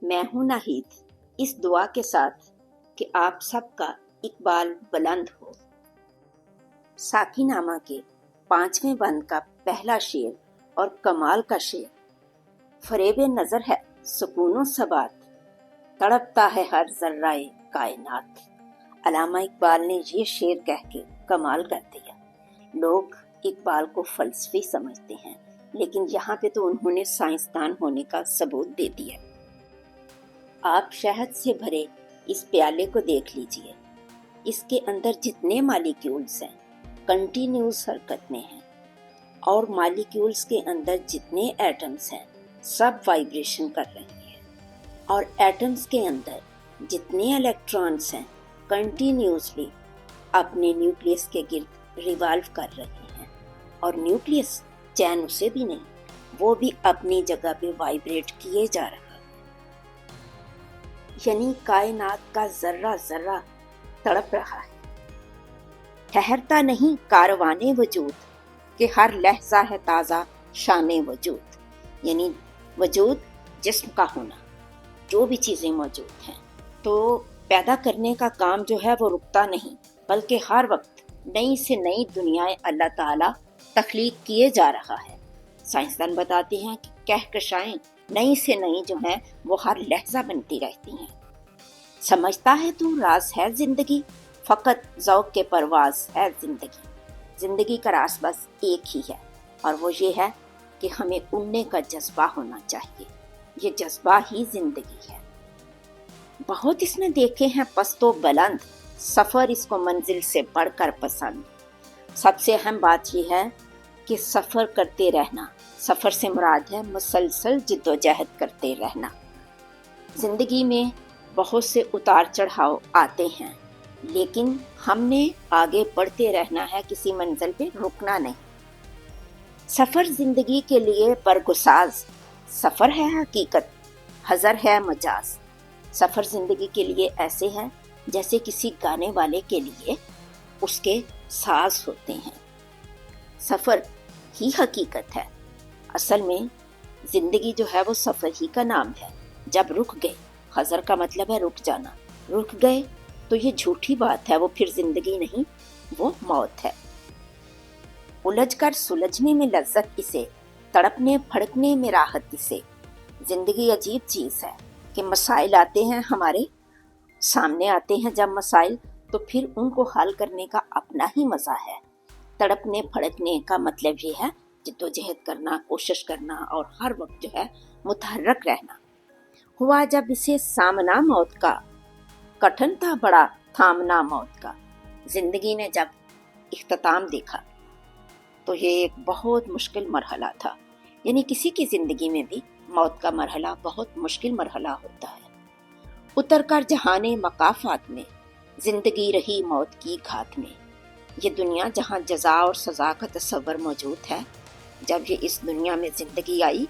میں ہوں ناہید اس دعا کے ساتھ کہ آپ سب کا اقبال بلند ہو۔ ساقی نامہ کے 5ویں بند کا پہلا شعر اور کمال کا شعر۔ فریب نظر ہے سکون و ثبات، تڑپتا ہے ہر ذرہ کائنات۔ علامہ اقبال نے یہ شعر کہہ کے کمال کر دیا۔ لوگ اقبال کو فلسفی سمجھتے ہیں، لیکن یہاں پہ تو انہوں نے سائنسدان ہونے کا ثبوت دے دیا۔ آپ شہد سے بھرے اس پیالے کو دیکھ لیجئے، اس کے اندر جتنے مالیکیولز ہیں کنٹینیوس حرکت میں ہیں، اور مالیکیولز کے اندر جتنے ایٹمز ہیں سب وائبریشن کر رہے ہیں، اور ایٹمز کے اندر جتنے الیکٹرانز ہیں کنٹینیوسلی اپنے نیوکلیس کے گرد ریوالو کر رہے ہیں، اور نیوکلیس چین اسے بھی نہیں، وہ بھی اپنی جگہ پہ وائبریٹ کیے جا رہا ہے۔ یعنی کائنات کا ذرہ ذرہ تڑپ رہا ہے، ٹھہرتا نہیں کاروانے وجود کہ ہر لحظہ ہے تازہ شان وجود۔ یعنی وجود جسم کا ہونا، جو بھی چیزیں موجود ہیں تو پیدا کرنے کا کام جو ہے وہ رکتا نہیں، بلکہ ہر وقت نئی سے نئی دنیائیں اللہ تعالیٰ تخلیق کیے جا رہا ہے۔ سائنسدان بتاتے ہیں کہ کہکشائیں نئی سے نئی جو ہیں وہ ہر لحظہ بنتی رہتی ہیں۔ سمجھتا ہے تو راز ہے زندگی، فقط ذوق کے پرواز ہے زندگی۔ زندگی کا راز بس ایک ہی ہے، اور وہ یہ ہے کہ ہمیں اڑنے کا جذبہ ہونا چاہیے۔ یہ جذبہ ہی زندگی ہے۔ بہت اس میں دیکھے ہیں پست و بلند، سفر اس کو منزل سے بڑھ کر پسند۔ سب سے اہم بات یہ ہے کہ سفر کرتے رہنا، سفر سے مراد ہے مسلسل جد و جہد کرتے رہنا۔ زندگی میں بہت سے اتار چڑھاؤ آتے ہیں، لیکن ہم نے آگے بڑھتے رہنا ہے، کسی منزل پہ رکنا نہیں۔ سفر زندگی کے لیے برگساز، سفر ہے حقیقت، حضر ہے مجاز۔ سفر زندگی کے لیے ایسے ہے جیسے کسی گانے والے کے لیے اس کے ساز ہوتے ہیں۔ سفر ہی حقیقت ہے۔ اصل میں زندگی جو ہے وہ سفر ہی کا نام ہے۔ جب رک گئے، حضر کا مطلب ہے رک جانا، رک گئے تو یہ جھوٹی بات ہے، وہ پھر زندگی نہیں، وہ موت ہے۔ الجھ کر سلجھنے میں لذت اسے، تڑپنے پھڑکنے میں راحت اسے۔ زندگی عجیب چیز ہے کہ مسائل آتے ہیں، ہمارے سامنے آتے ہیں جب مسائل، تو پھر ان کو حل کرنے کا اپنا ہی مزہ ہے۔ تڑپنے پھڑکنے کا مطلب یہ ہے جد و جہد کرنا، کوشش کرنا، اور ہر وقت جو ہے متحرک رہنا۔ ہوا جب اسے سامنا موت کا، کٹھن تھا بڑا تھامنا موت کا۔ زندگی نے جب اختتام دیکھا تو یہ ایک بہت مشکل مرحلہ تھا۔ یعنی کسی کی زندگی میں بھی موت کا مرحلہ بہت مشکل مرحلہ ہوتا ہے۔ اتر کر جہان مقافات میں، زندگی رہی موت کی گھات میں۔ یہ دنیا جہاں جزا اور سزا کا تصور موجود ہے، جب یہ اس دنیا میں زندگی آئی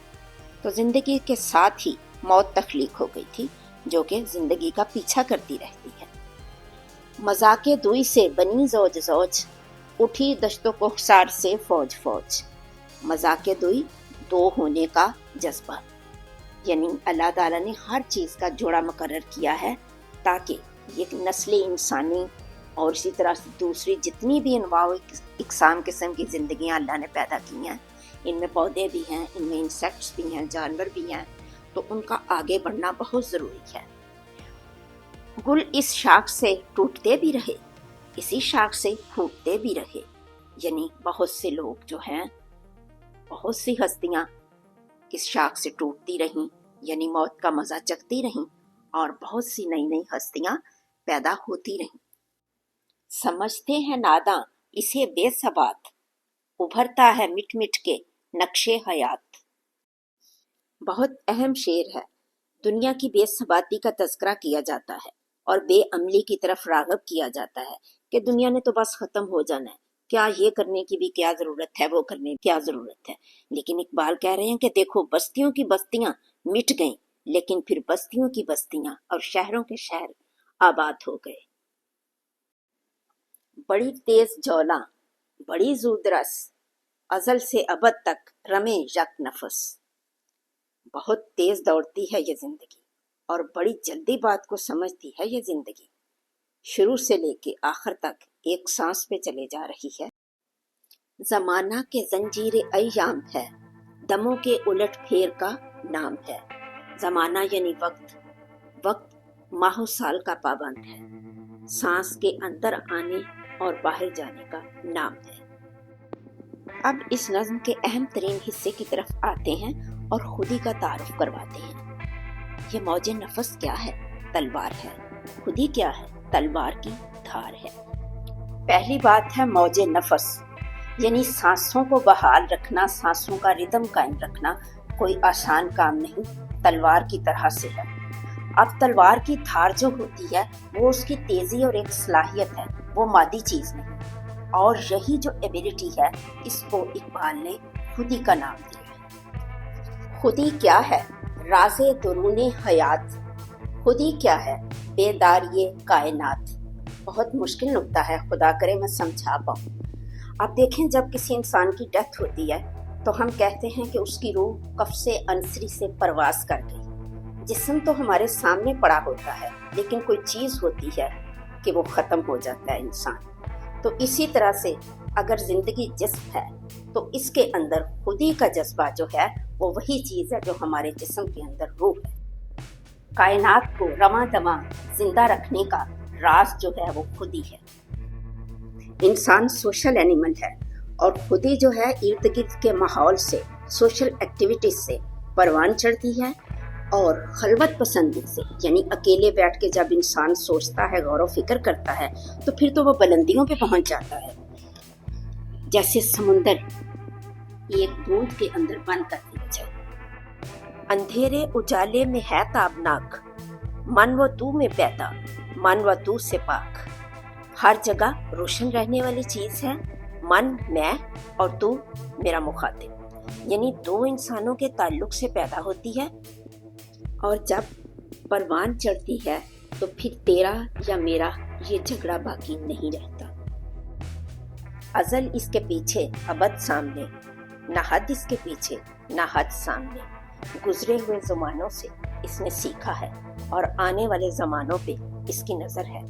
تو زندگی کے ساتھ ہی موت تخلیق ہو گئی تھی، جو کہ زندگی کا پیچھا کرتی رہتی ہے۔ مذاق دوئی سے بنی زوج زوج، اٹھی دشت و کوہسار سے فوج فوج۔ مذاق دوئی، دو ہونے کا جذبہ، یعنی اللہ تعالیٰ نے ہر چیز کا جوڑا مقرر کیا ہے تاکہ یہ نسل انسانی اور اسی طرح سے دوسری جتنی بھی انواع و اقسام قسم کی زندگیاں اللہ نے پیدا کی ہیں، ان میں پودے بھی ہیں، ان میں انسیکٹس بھی ہیں، جانور بھی ہیں، تو ان کا آگے بڑھنا بہت ضروری ہے۔ گل اس شاخ سے ٹوٹتے بھی رہے، اسی شاخ سے پھوٹتے بھی رہے۔ یعنی بہت سے لوگ جو ہیں، بہت سی ہستیاں اس شاخ سے ٹوٹتی رہیں، یعنی موت کا مزہ چکھتی رہیں، اور بہت سی نئی نئی ہستیاں پیدا ہوتی رہیں۔ سمجھتے ہیں ناداں اسے بے ثبات، ابھرتا ہے مٹ مٹ کے نقشے حیات۔ بہت اہم شعر ہے۔ دنیا کی بے ثباتی کا تذکرہ کیا جاتا ہے اور بے عملی کی طرف راغب کیا جاتا ہے کہ دنیا نے تو بس ختم ہو جانا ہے، کیا یہ کرنے کی بھی کیا ضرورت ہے، وہ کرنے کی کیا ضرورت ہے۔ لیکن اقبال کہہ رہے ہیں کہ دیکھو بستیوں کی بستیاں مٹ گئیں، لیکن پھر بستیوں کی بستیاں اور شہروں کے شہر آباد ہو گئے۔ بڑی تیز جولاں، بڑی زود رس، ازل سے ابد تک رمے یک نفس۔ بہت تیز دوڑتی ہے یہ زندگی، اور بڑی جلدی بات کو سمجھتی ہے یہ زندگی، شروع سے لے کے آخر تک ایک سانس پہ چلے جا رہی ہے۔ زمانہ کے زنجیر ایام ہے، دموں کے الٹ پھیر کا نام ہے۔ زمانہ یعنی وقت، وقت ماہ و سال کا پابند ہے، سانس کے اندر آنے اور باہر جانے کا نام ہے۔ اب اس نظم کے اہم ترین حصے کی طرف آتے ہیں اور خودی کا تعارف کرواتے ہیں۔ یہ موج نفس کیا ہے؟ تلوار ہے۔ خودی کیا ہے؟ تلوار کی دھار ہے۔ پہلی بات ہے موج نفس، یعنی سانسوں کو بحال رکھنا، سانسوں کا ردم قائم رکھنا کوئی آسان کام نہیں، تلوار کی طرح سے ہے۔ اب تلوار کی دھار جو ہوتی ہے وہ اس کی تیزی اور ایک صلاحیت ہے، وہ مادی چیز نہیں، اور یہی جو ایبیلٹی ہے اس کو اقبال نے خودی کا نام دیا ہے۔ خودی کیا ہے؟ راز درون حیات۔ خودی کیا ہے؟ بیداری کائنات۔ بہت مشکل نکتہ ہے، خدا کرے میں سمجھا پاؤں۔ آپ دیکھیں جب کسی انسان کی ڈیتھ ہوتی ہے تو ہم کہتے ہیں کہ اس کی روح قفس عنصری سے پرواز کر گئی۔ جسم تو ہمارے سامنے پڑا ہوتا ہے، لیکن کوئی چیز ہوتی ہے کہ وہ ختم ہو جاتا ہے انسان۔ تو اسی طرح سے اگر زندگی جسم ہے تو اس کے اندر خودی کا جذبہ جو ہے وہ وہی چیز ہے جو ہمارے جسم کے اندر روح ہے۔ کائنات کو رواں دواں زندہ رکھنے کا راز جو ہے وہ خودی ہے۔ انسان سوشل اینیمل ہے اور خودی جو ہے ارد گرد کے ماحول سے، سوشل ایکٹیویٹیز سے پروان چڑھتی ہے، اور خلوت پسندی سے، یعنی اکیلے بیٹھ کے جب انسان سوچتا ہے، غور و فکر کرتا ہے تو پھر تو وہ بلندیوں پہ پہنچ جاتا ہے۔ جیسے سمندر ایک بوند کے اندر بند کر دیا جائے۔ اندھیرے اجالے میں ہے تابناک، من و تو میں پیدا، من و تو سے پاک۔ ہر جگہ روشن رہنے والی چیز ہے، من میں اور تو میرا مخاطب، یعنی دو انسانوں کے تعلق سے پیدا ہوتی ہے، اور جب پروان چڑھتی ہے تو پھر تیرا یا میرا یہ جھگڑا باقی نہیں رہتا۔ ازل اس کے پیچھے ابد سامنے، نہ حد اس کے پیچھے نہ حد سامنے۔ گزرے ہوئے زمانوں سے اس نے سیکھا ہے اور آنے والے زمانوں پہ اس کی نظر ہے،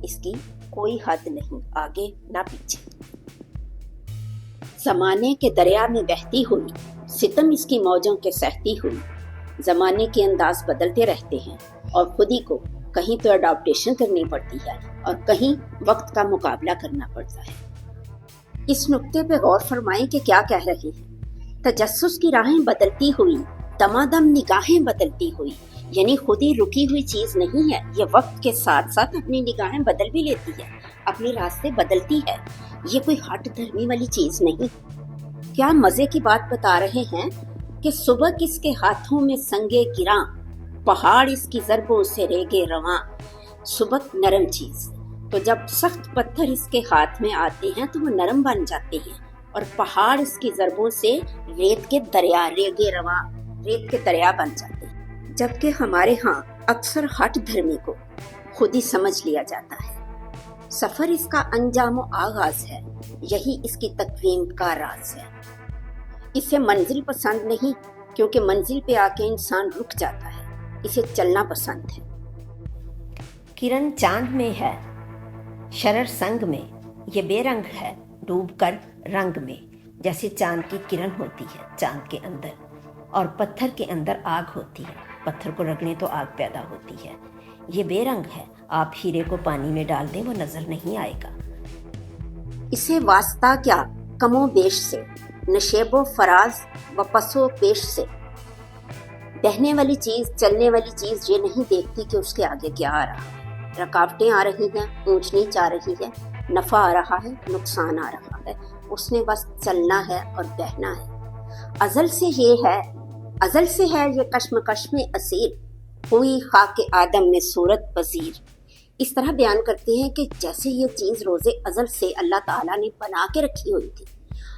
اس کی کوئی حد نہیں، آگے نہ پیچھے۔ زمانے کے دریا میں بہتی ہوئی، ستم اس کی موجوں کے سہتی ہوئی۔ زمانے کے انداز بدلتے رہتے ہیں اور خودی کو کہیں تو اڈاپٹیشن کرنی پڑتی ہے اور کہیں وقت کا مقابلہ کرنا پڑتا ہے۔ اس نقطے پہ غور فرمائیں کہ کیا کہہ رہے ہیں۔ تجسس کی راہیں بدلتی ہوئی، دمادم نگاہیں بدلتی ہوئی، یعنی خودی رکی ہوئی چیز نہیں ہے، یہ وقت کے ساتھ ساتھ اپنی نگاہیں بدل بھی لیتی ہے، اپنے راستے بدلتی ہے، یہ کوئی ہٹ دھرمی والی چیز نہیں۔ کیا مزے کی بات بتا رہے ہیں کہ صبح کس کے ہاتھوں میں سنگے گراں، پہاڑ اس کی ضربوں سے ریگے رواں۔ صبح نرم چیز، تو جب سخت پتھر اس کے ہاتھ میں آتے ہیں تو وہ نرم بن جاتے ہیں، اور پہاڑ اس کی ضربوں سے ریت کے دریا، ریگے رواں، ریت کے دریا بن جاتے ہیں۔ جبکہ ہمارے ہاں اکثر ہٹ دھرمی کو خودی سمجھ لیا جاتا ہے۔ سفر اس کا انجام و آغاز ہے، یہی اس کی تکوین کا راز ہے۔ اسے منزل پسند نہیں، کیونکہ منزل پہ آ کے انسان رک جاتا ہے، اسے چلنا پسند ہے۔ کرن چاند میں ہے، شرر سنگ میں، یہ بے رنگ ہے ڈوب کر رنگ میں۔ جیسے چاند کی کرن ہوتی ہے چاند کے اندر، اور پتھر کے اندر آگ ہوتی ہے، پتھر کو رگڑیں تو آگ پیدا ہوتی ہے۔ یہ بے رنگ ہے، آپ ہیرے کو پانی میں ڈال دیں وہ نظر نہیں آئے گا۔ اسے واسطہ کیا کم و بیش سے، نشیب و فراز و پس و پیش سے۔ بہنے والی چیز، چلنے والی چیز یہ نہیں دیکھتی کہ اس کے آگے کیا آ رہا ہے، رکاوٹیں آ رہی ہیں، اونچ نیچ آ رہی ہے، نفع آ رہا ہے، نقصان آ رہا ہے، اس نے بس چلنا ہے اور بہنا ہے۔ ازل سے ہے یہ کشمکش میں اسیر، ہوئی خاک آدم میں صورت پذیر۔ اس طرح بیان کرتے ہیں کہ جیسے یہ چیز روز ازل سے اللہ تعالیٰ نے بنا کے رکھی ہوئی تھی،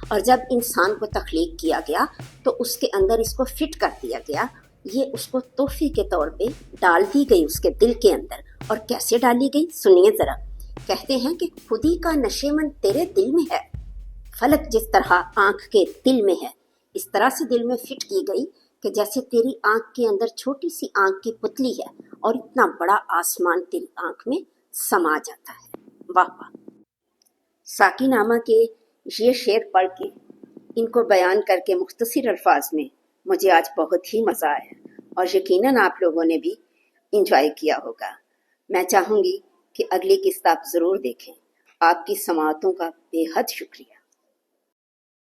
اور جب انسان کو تخلیق کیا گیا تو اس کے اندر اس کو فٹ کر دیا گیا، یہ اس کو تحفے کے طور پہ ڈال دی گئی اس کے دل کے اندر۔ اور کیسے ڈالی گئی سنیے ذرا۔ کہتے ہیں کہ خودی کا نشے من تیرے دل میں ہے، فلک جس طرح آنکھ کے دل میں ہے، اس طرح سے دل میں فٹ کی گئی کہ جیسے تیری آنکھ کے اندر چھوٹی سی آنکھ کی پتلی ہے اور اتنا بڑا آسمان تیری آنکھ میں سما جاتا ہے۔ واہ واہ۔ ساقی نامہ کے یہ شعر پڑھ کے، ان کو بیان کر کے مختصر الفاظ میں مجھے آج بہت ہی مزہ آیا، اور یقیناً آپ لوگوں نے بھی انجوائے کیا ہوگا۔ میں چاہوں گی کہ اگلی قسط آپ ضرور دیکھیں۔ آپ کی سماعتوں کا بے حد شکریہ۔